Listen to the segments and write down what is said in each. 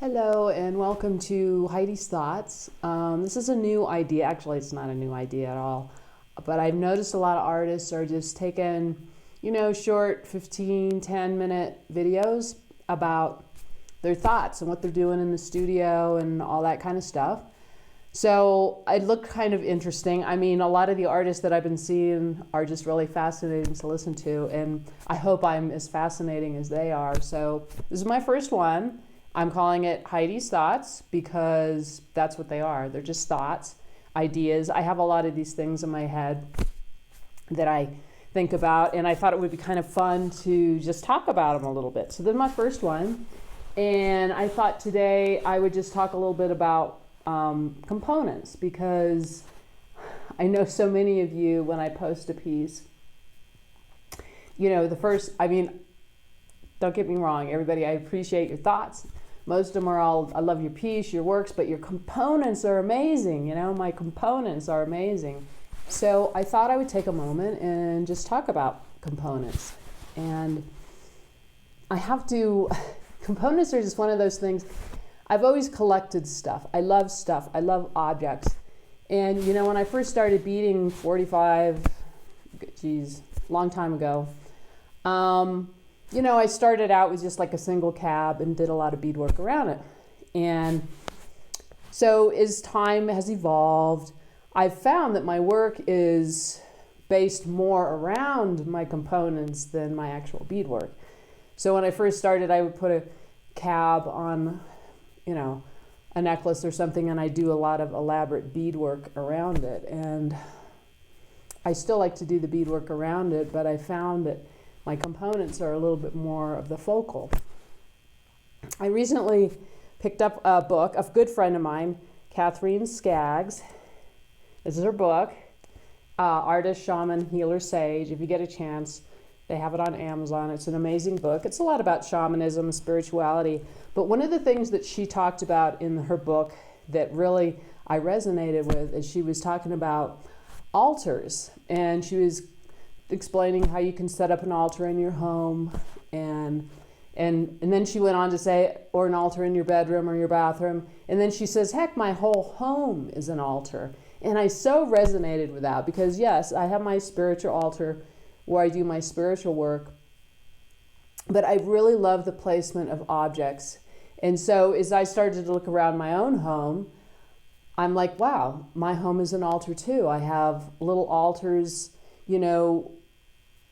Hello and welcome to Heidi's Thoughts. This is a new idea. Actually, it's not a new idea at all. But I've noticed a lot of artists are just taking, short 15, 10-minute videos about their thoughts and what they're doing in the studio and all that kind of stuff. So it looked kind of interesting. I mean, a lot of the artists that I've been seeing are just really fascinating to listen to, and I hope I'm as fascinating as they are. So this is my first one. I'm calling it Heidi's Thoughts because that's what they are. They're just thoughts, ideas. I have a lot of these things in my head that I think about, and I thought it would be kind of fun to just talk about them a little bit. So this is my first one, and I thought today I would just talk a little bit about components, because I know so many of you, when I post a piece, don't get me wrong, everybody, I appreciate your thoughts. Most of them are all, I love your piece, your works, but your components are amazing. My components are amazing. So I thought I would take a moment and just talk about components. And components are just one of those things. I've always collected stuff. I love objects. And when I first started beading long time ago, I started out with just like a single cab and did a lot of beadwork around it. And so as time has evolved, I've found that my work is based more around my components than my actual beadwork. So when I first started, I would put a cab on, a necklace or something, and I do a lot of elaborate beadwork around it. And I still like to do the beadwork around it, but I found that my components are a little bit more of the focal. I recently picked up a book of a good friend of mine, Catherine Skaggs. This is her book, Artist, Shaman, Healer, Sage. If you get a chance, they have it on Amazon. It's an amazing book. It's a lot about shamanism, spirituality. But one of the things that she talked about in her book that really I resonated with is she was talking about altars. And she was explaining how you can set up an altar in your home, and then she went on to say, or an altar in your bedroom or your bathroom, and then she says, heck, my whole home is an altar. And I so resonated with that, because yes, I have my spiritual altar where I do my spiritual work, but I really love the placement of objects. And so as I started to look around my own home, I'm like, wow, my home is an altar too. I have little altars,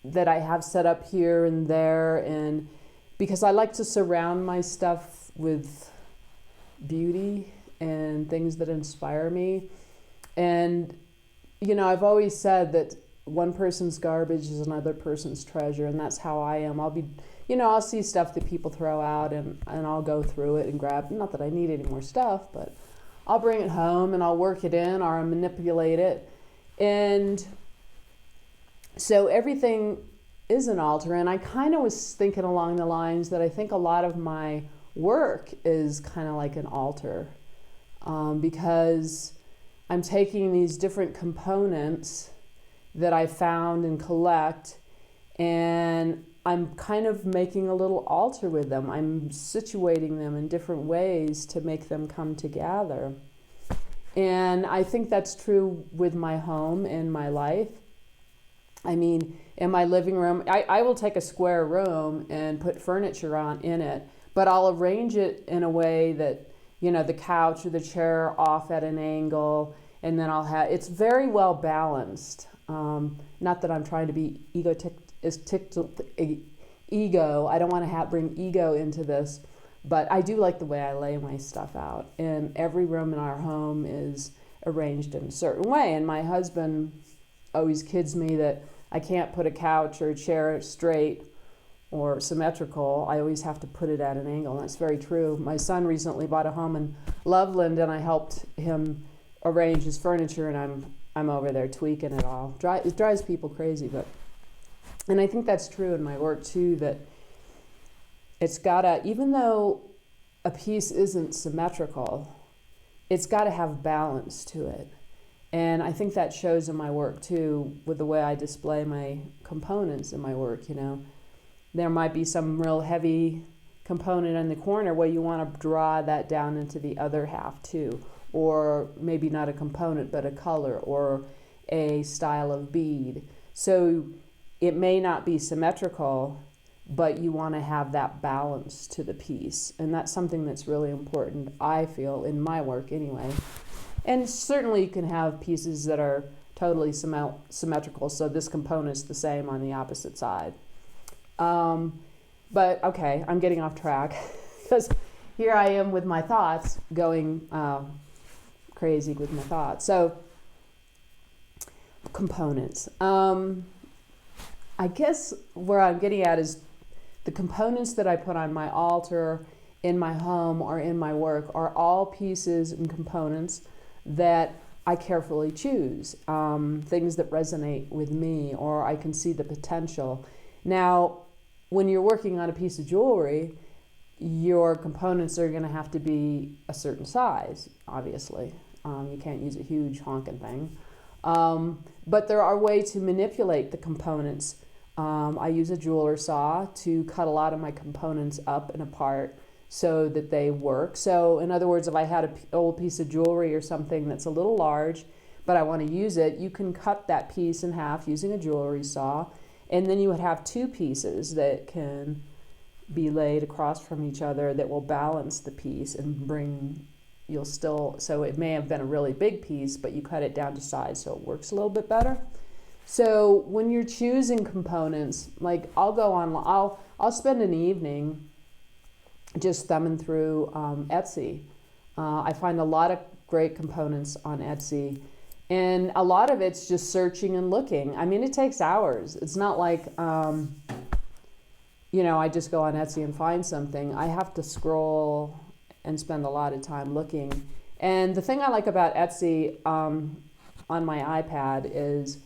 that I have set up here and there, and because I like to surround my stuff with beauty and things that inspire me. And I've always said that one person's garbage is another person's treasure, and that's how I am. I'll see stuff that people throw out, and I'll go through it and grab, not that I need any more stuff, but I'll bring it home and I'll work it in or I'll manipulate it. And so everything is an altar, and I kind of was thinking along the lines that I think a lot of my work is kind of like an altar, because I'm taking these different components that I found and collect, and I'm kind of making a little altar with them. I'm situating them in different ways to make them come together. And I think that's true with my home and my life. I mean, in my living room, I will take a square room and put furniture in it, but I'll arrange it in a way that, the couch or the chair are off at an angle, and then it's very well balanced. Not that I'm trying to be ego. I don't want to bring ego into this, but I do like the way I lay my stuff out. And every room in our home is arranged in a certain way. And my husband always kids me that I can't put a couch or a chair straight or symmetrical. I always have to put it at an angle, and that's very true. My son recently bought a home in Loveland, and I helped him arrange his furniture, and I'm over there tweaking it all. It drives people crazy, and I think that's true in my work too, that it's gotta, even though a piece isn't symmetrical, it's gotta have balance to it. And I think that shows in my work too, with the way I display my components in my work. There might be some real heavy component in the corner, well, you want to draw that down into the other half too. Or maybe not a component, but a color or a style of bead. So it may not be symmetrical, but you want to have that balance to the piece. And that's something that's really important, I feel, in my work anyway. And certainly you can have pieces that are totally symmetrical, so this component's the same on the opposite side. But okay, I'm getting off track because here I am with my thoughts going crazy with my thoughts. So components. I guess where I'm getting at is the components that I put on my altar, in my home, or in my work are all pieces and components that I carefully choose, things that resonate with me or I can see the potential. Now, when you're working on a piece of jewelry, your components are going to have to be a certain size, obviously. You can't use a huge honking thing. But there are ways to manipulate the components. I use a jeweler saw to cut a lot of my components up and apart so that they work. So in other words, if I had an old piece of jewelry or something that's a little large, but I want to use it, you can cut that piece in half using a jewelry saw. And then you would have two pieces that can be laid across from each other that will balance the piece and bring, so it may have been a really big piece, but you cut it down to size so it works a little bit better. So when you're choosing components, like I'll spend an evening just thumbing through Etsy. I find a lot of great components on Etsy, and a lot of it's just searching and looking. I mean, it takes hours. It's not like, I just go on Etsy and find something. I have to scroll and spend a lot of time looking. And the thing I like about Etsy on my iPad is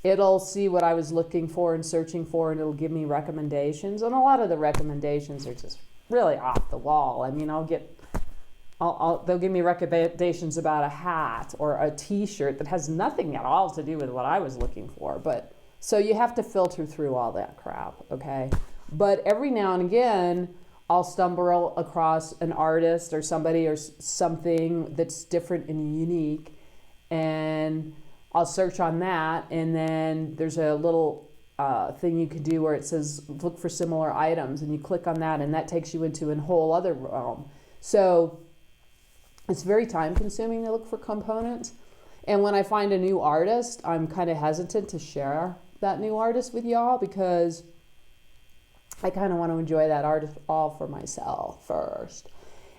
it'll see what I was looking for and searching for, and it'll give me recommendations. And a lot of the recommendations are just really off the wall. I mean, they'll give me recommendations about a hat or a t-shirt that has nothing at all to do with what I was looking for. But so you have to filter through all that crap, okay? But every now and again, I'll stumble across an artist or somebody or something that's different and unique, and I'll search on that, and then there's a little thing you can do where it says look for similar items, and you click on that, and that takes you into a whole other realm. So it's very time consuming to look for components. And when I find a new artist, I'm kind of hesitant to share that new artist with y'all because I kind of want to enjoy that artist all for myself first.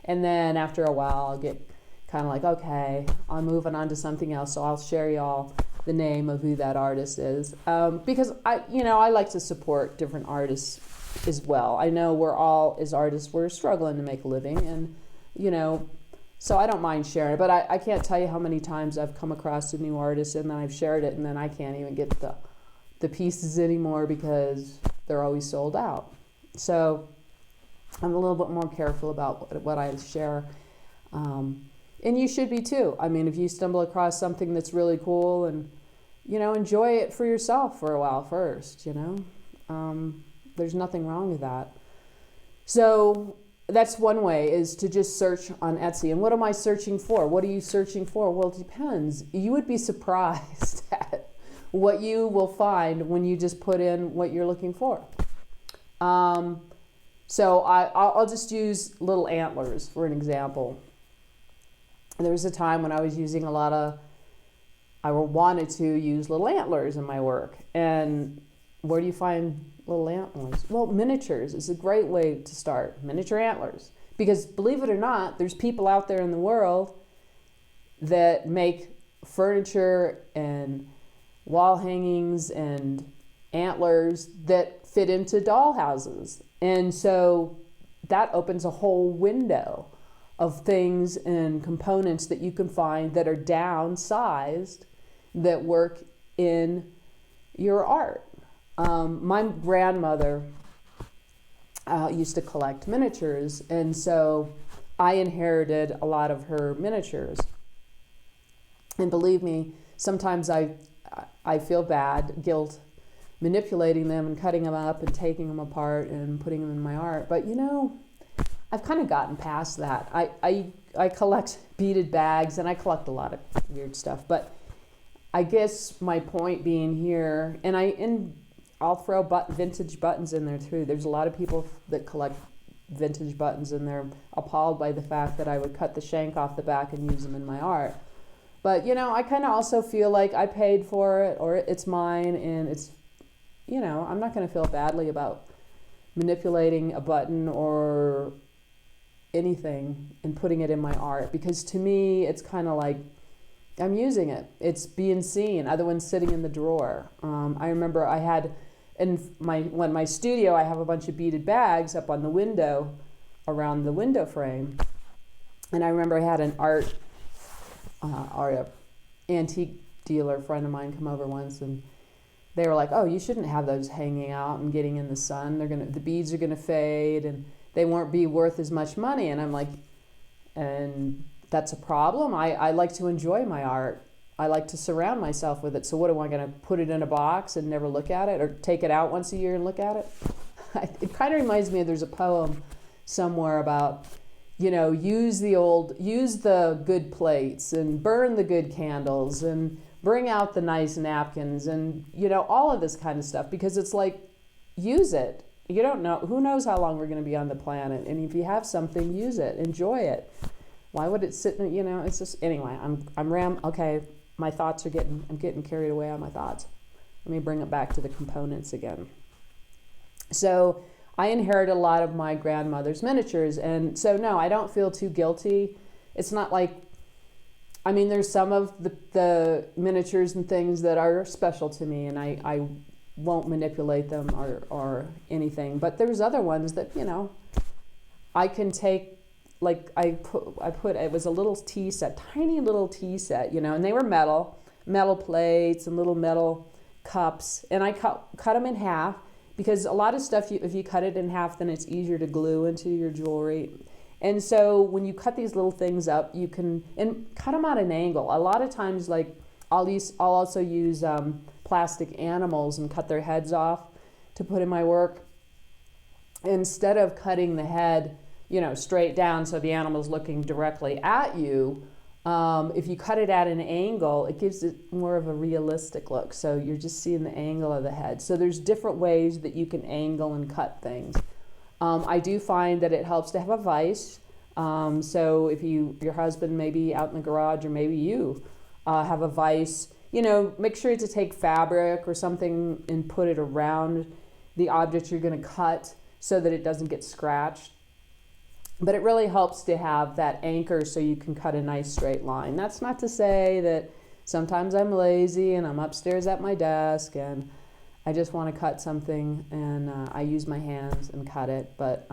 And then after a while, I'll get kind of like, okay, I'm moving on to something else. So I'll share y'all the name of who that artist is. Because I like to support different artists as well. I know we're all, as artists, we're struggling to make a living, and, so I don't mind sharing it, but I can't tell you how many times I've come across a new artist and then I've shared it and then I can't even get the pieces anymore because they're always sold out. So I'm a little bit more careful about what I share. And you should be too. I mean, if you stumble across something that's really cool and, enjoy it for yourself for a while first, there's nothing wrong with that. So that's one way, is to just search on Etsy. And what am I searching for? What are you searching for? Well, it depends. You would be surprised at what you will find when you just put in what you're looking for. So I'll just use little antlers for an example. There was a time when I was using I wanted to use little antlers in my work. And where do you find little antlers? Well, miniatures is a great way to start, miniature antlers. Because believe it or not, there's people out there in the world that make furniture and wall hangings and antlers that fit into doll houses. And so that opens a whole window of things and components that you can find that are downsized that work in your art. My grandmother used to collect miniatures, and so I inherited a lot of her miniatures. And believe me, sometimes I feel bad, guilt, manipulating them and cutting them up and taking them apart and putting them in my art. But I've kind of gotten past that. I collect beaded bags, and I collect a lot of weird stuff, but I guess my point being here, and I'll throw vintage buttons in there too. There's a lot of people that collect vintage buttons, and they're appalled by the fact that I would cut the shank off the back and use them in my art. But, you know, I kind of also feel like I paid for it, or it's mine, and it's, you know, I'm not going to feel badly about manipulating a button or anything and putting it in my art, because to me, it's kind of like I'm using it. It's being seen, other than sitting in the drawer. I remember I had, when my studio, I have a bunch of beaded bags up on the window, around the window frame. And I remember I had an art or antique dealer friend of mine come over once, and they were like, "Oh, you shouldn't have those hanging out and getting in the sun. The beads are gonna fade, and they won't be worth as much money." And I'm like, and that's a problem. I like to enjoy my art. I like to surround myself with it. So what am I going to put it in a box and never look at it, or take it out once a year and look at it? It kind of reminds me of, there's a poem somewhere about, you know, use the good plates and burn the good candles and bring out the nice napkins and, you know, all of this kind of stuff, because it's like, use it. You don't know, who knows how long we're going to be on the planet. And if you have something, use it, enjoy it. Why would it sit in, you know, it's just, anyway, okay, my thoughts are I'm getting carried away on my thoughts. Let me bring it back to the components again. So I inherited a lot of my grandmother's miniatures, and so no, I don't feel too guilty. It's not like, I mean, there's some of the miniatures and things that are special to me, and I won't manipulate them or anything, but there's other ones that, you know, I can take. Like I put, it was a little tea set, tiny little tea set, you know, and they were metal plates and little metal cups. And I cut them in half, because a lot of stuff, if you cut it in half, then it's easier to glue into your jewelry. And so when you cut these little things up, you can, and cut them at an angle. A lot of times, like I'll also use plastic animals and cut their heads off to put in my work. Instead of cutting the head, you know, straight down so the animal's looking directly at you, if you cut it at an angle, it gives it more of a realistic look. So you're just seeing the angle of the head. So there's different ways that you can angle and cut things. I do find that it helps to have a vise. So if your husband may be out in the garage, or maybe you have a vise, you know, make sure to take fabric or something and put it around the object you're going to cut so that it doesn't get scratched. But it really helps to have that anchor so you can cut a nice straight line. That's not to say that sometimes I'm lazy and I'm upstairs at my desk and I just want to cut something and I use my hands and cut it. But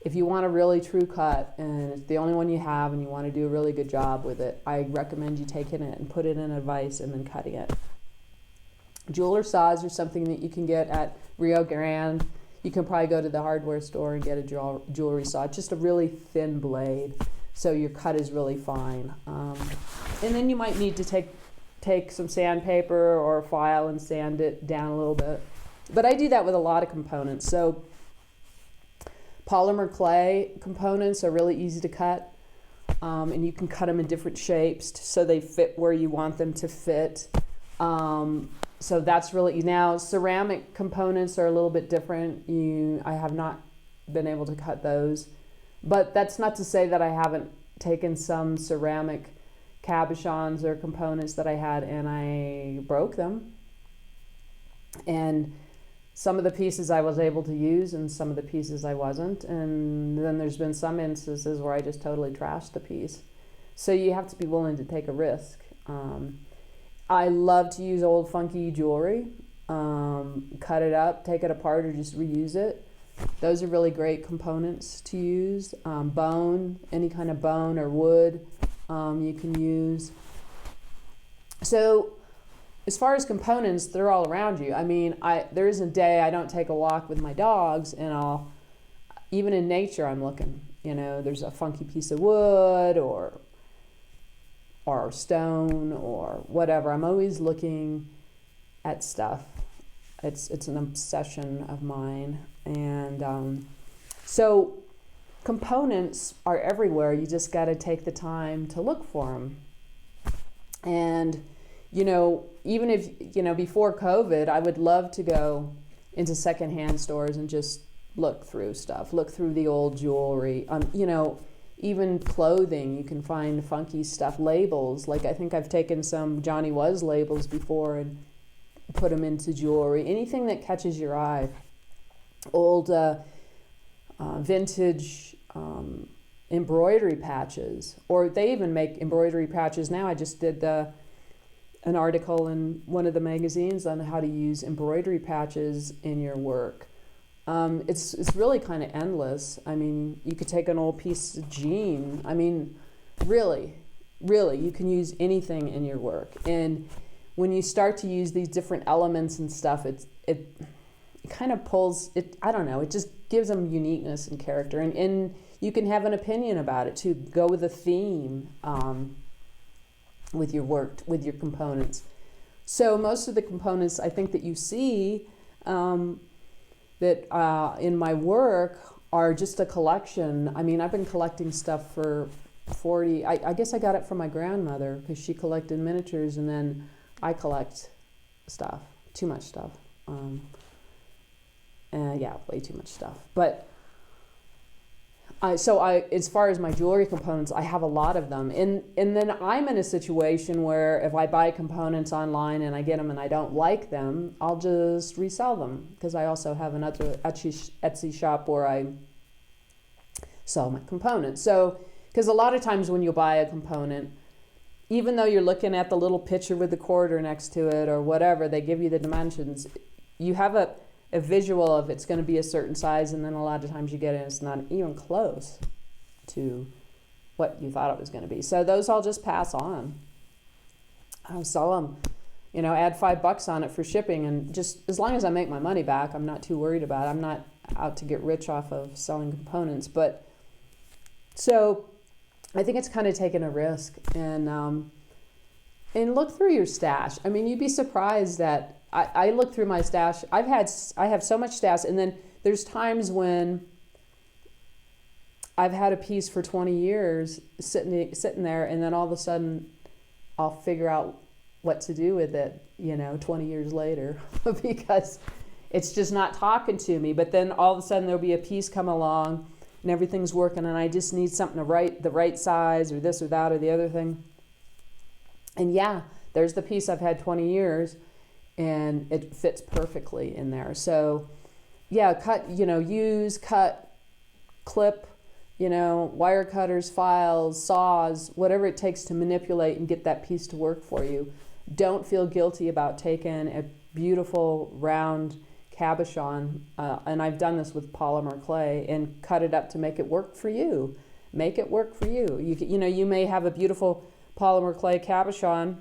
if you want a really true cut and it's the only one you have and you want to do a really good job with it, I recommend you taking it and put it in a vise and then cutting it. Jeweler saws are something that you can get at Rio Grande. You can probably go to the hardware store and get a jewelry saw. It's just a really thin blade, so your cut is really fine. And then you might need to take some sandpaper or a file and sand it down a little bit. But I do that with a lot of components. So polymer clay components are really easy to cut, and you can cut them in different shapes so they fit where you want them to fit. So that's really, now ceramic components are a little bit different. I have not been able to cut those, but that's not to say that I haven't taken some ceramic cabochons or components that I had and I broke them. And some of the pieces I was able to use and some of the pieces I wasn't. And then there's been some instances where I just totally trashed the piece. So you have to be willing to take a risk. I love to use old funky jewelry, cut it up, take it apart, or just reuse it. Those are really great components to use. Bone, any kind of bone or wood you can use. So as far as components, they're all around you. I mean, there isn't a day I don't take a walk with my dogs and even in nature I'm looking. You know, there's a funky piece of wood or stone or whatever. I'm always looking at stuff. It's an obsession of mine. And so components are everywhere. You just got to take the time to look for them. And, even if, before COVID, I would love to go into secondhand stores and just look through stuff, look through the old jewelry, even clothing. You can find funky stuff, labels. Like I think I've taken some Johnny Was labels before and put them into jewelry. Anything that catches your eye. Old vintage embroidery patches, or they even make embroidery patches now. I just did an article in one of the magazines on how to use embroidery patches in your work. It's really kind of endless. I mean, you could take an old piece of jean. I mean, really, you can use anything in your work. And when you start to use these different elements and stuff, it kind of pulls it. I don't know. It just gives them uniqueness and character. And you can have an opinion about it too. Go with a theme with your work, with your components. So most of the components I think that you see that in my work are just a collection. I mean, I've been collecting stuff for 40, I guess I got it from my grandmother because she collected miniatures, and then I collect stuff, too much stuff. Yeah, way too much stuff. But as far as my jewelry components, I have a lot of them. And then I'm in a situation where if I buy components online and I get them and I don't like them, I'll just resell them, because I also have another Etsy shop where I sell my components. So, because a lot of times when you buy a component, even though you're looking at the little picture with the quarter next to it or whatever, they give you the dimensions, you have a visual of it's going to be a certain size, and then a lot of times you get it and it's not even close to what you thought it was going to be. So those I'll just pass on. I'll sell them, add $5 on it for shipping, and just as long as I make my money back, I'm not too worried about it. I'm not out to get rich off of selling components. But so I think it's kind of taking a risk, and look through your stash. I mean, you'd be surprised that I look through my stash. I have so much stash, and then there's times when I've had a piece for 20 years sitting there, and then all of a sudden I'll figure out what to do with it, 20 years later, because it's just not talking to me. But then all of a sudden there'll be a piece come along and everything's working, and I just need something the right size, or this or that or the other thing. And yeah, there's the piece I've had 20 years. And it fits perfectly in there. So yeah, cut, clip, wire cutters, files, saws, whatever it takes to manipulate and get that piece to work for you. Don't feel guilty about taking a beautiful round cabochon, and I've done this with polymer clay, and cut it up to make it work for you. Make it work for you. You may have a beautiful polymer clay cabochon,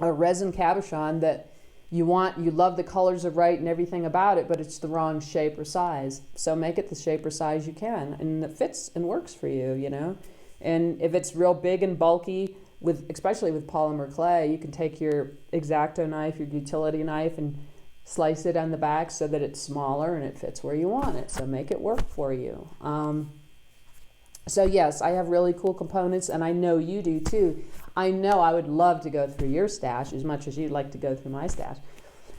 a resin cabochon that you love the colors are right and everything about it, but it's the wrong shape or size. So make it the shape or size you can, and it fits and works for you, And if it's real big and bulky, especially with polymer clay, you can take your X-Acto knife, your utility knife, and slice it on the back so that it's smaller and it fits where you want it. So make it work for you. So yes, I have really cool components, and I know you do too. I know I would love to go through your stash as much as you'd like to go through my stash.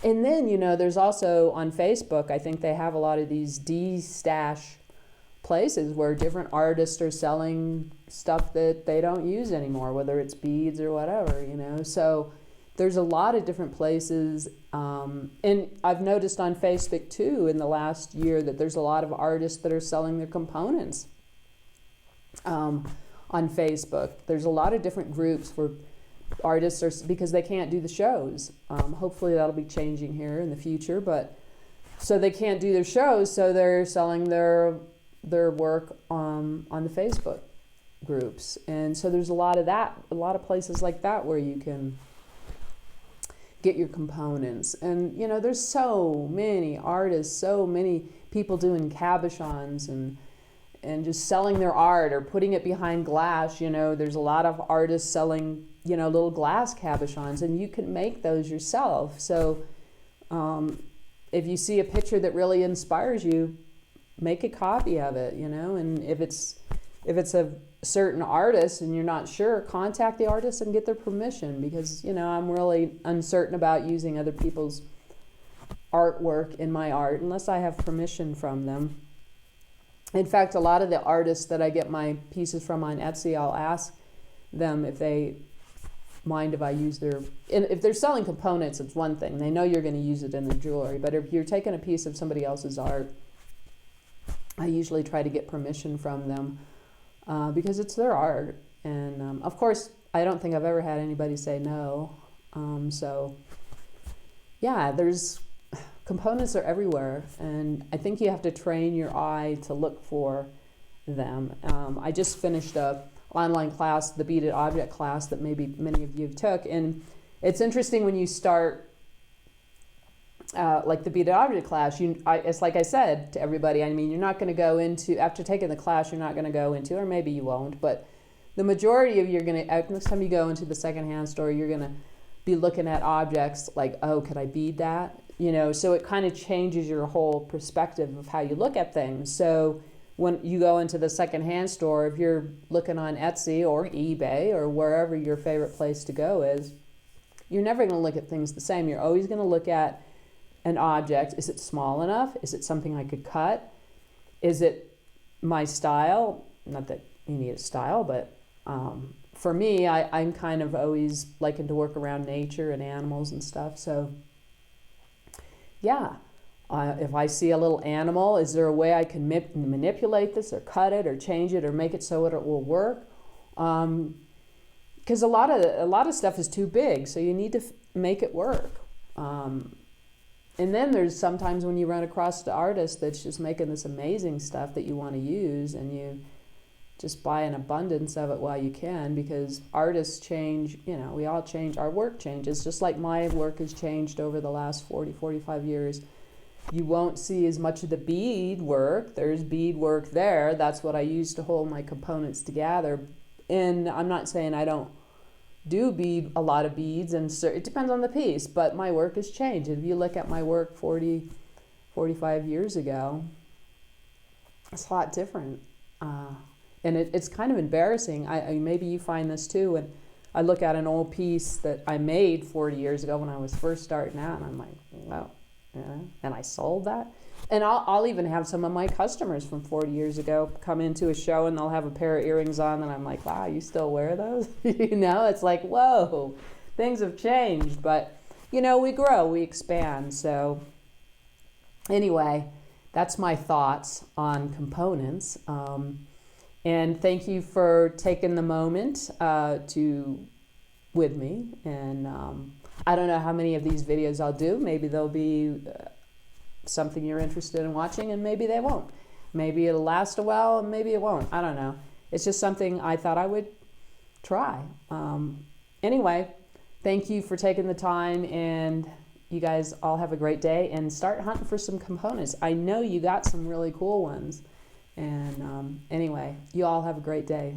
And then, there's also on Facebook, I think they have a lot of these de-stash places where different artists are selling stuff that they don't use anymore, whether it's beads or whatever, So there's a lot of different places. And I've noticed on Facebook too in the last year that there's a lot of artists that are selling their components. On Facebook, there's a lot of different groups where artists are, because they can't do the shows. Hopefully that'll be changing here in the future, but so they can't do their shows, so they're selling their work on the Facebook groups. And so there's a lot of places like that where you can get your components. And there's so many artists, so many people doing cabochons and just selling their art or putting it behind glass. There's a lot of artists selling, little glass cabochons, and you can make those yourself. So if you see a picture that really inspires you, make a copy of it, you know, and if it's a certain artist and you're not sure, contact the artist and get their permission, because, you know, I'm really uncertain about using other people's artwork in my art unless I have permission from them. In fact, a lot of the artists that I get my pieces from on Etsy, I'll ask them if they mind if I use their, and if they're selling components, it's one thing. They know you're going to use it in the jewelry, but if you're taking a piece of somebody else's art, I usually try to get permission from them because it's their art. And of course, I don't think I've ever had anybody say no. So yeah, components are everywhere, and I think you have to train your eye to look for them. I just finished a online class, the Beaded object class that maybe many of you took, and it's interesting when you start like the Beaded object class, it's like I said to everybody, I mean, you're not going to go into, after taking the class, you're not going to go into, or maybe you won't, but the majority of next time you go into the secondhand store, you're going to be looking at objects like, oh, could I bead that? You know, so it kind of changes your whole perspective of how you look at things. So when you go into the secondhand store, if you're looking on Etsy or eBay or wherever your favorite place to go is, you're never going to look at things the same. You're always going to look at an object. Is it small enough? Is it something I could cut? Is it my style? Not that you need a style, but for me, I'm kind of always liking to work around nature and animals and stuff. So yeah. If I see a little animal, is there a way I can manipulate this or cut it or change it or make it so it will work? Because a lot of stuff is too big, so you need to make it work. And then there's sometimes when you run across the artist that's just making this amazing stuff that you want to use, and you just buy an abundance of it while you can, because artists change, you know, we all change, our work changes, just like my work has changed over the last 45 years. You won't see as much of the bead work. There's bead work there. That's what I use to hold my components together. And I'm not saying I don't do a lot of beads, and it depends on the piece, but my work has changed. If you look at my work 45 years ago, it's a lot different. And it's kind of embarrassing. Maybe you find this too. And I look at an old piece that I made 40 years ago when I was first starting out, and I'm like, wow. Yeah. And I sold that. And I'll even have some of my customers from 40 years ago come into a show and they'll have a pair of earrings on, and I'm like, wow, you still wear those? You know, it's like, whoa, things have changed. But, you know, we grow, we expand. So anyway, that's my thoughts on components. And thank you for taking the moment with me. And I don't know how many of these videos I'll do. Maybe they'll be something you're interested in watching, and maybe they won't. Maybe it'll last a while, and maybe it won't. I don't know. It's just something I thought I would try. Anyway, thank you for taking the time, and you guys all have a great day, and start hunting for some components. I know you got some really cool ones. And anyway, you all have a great day.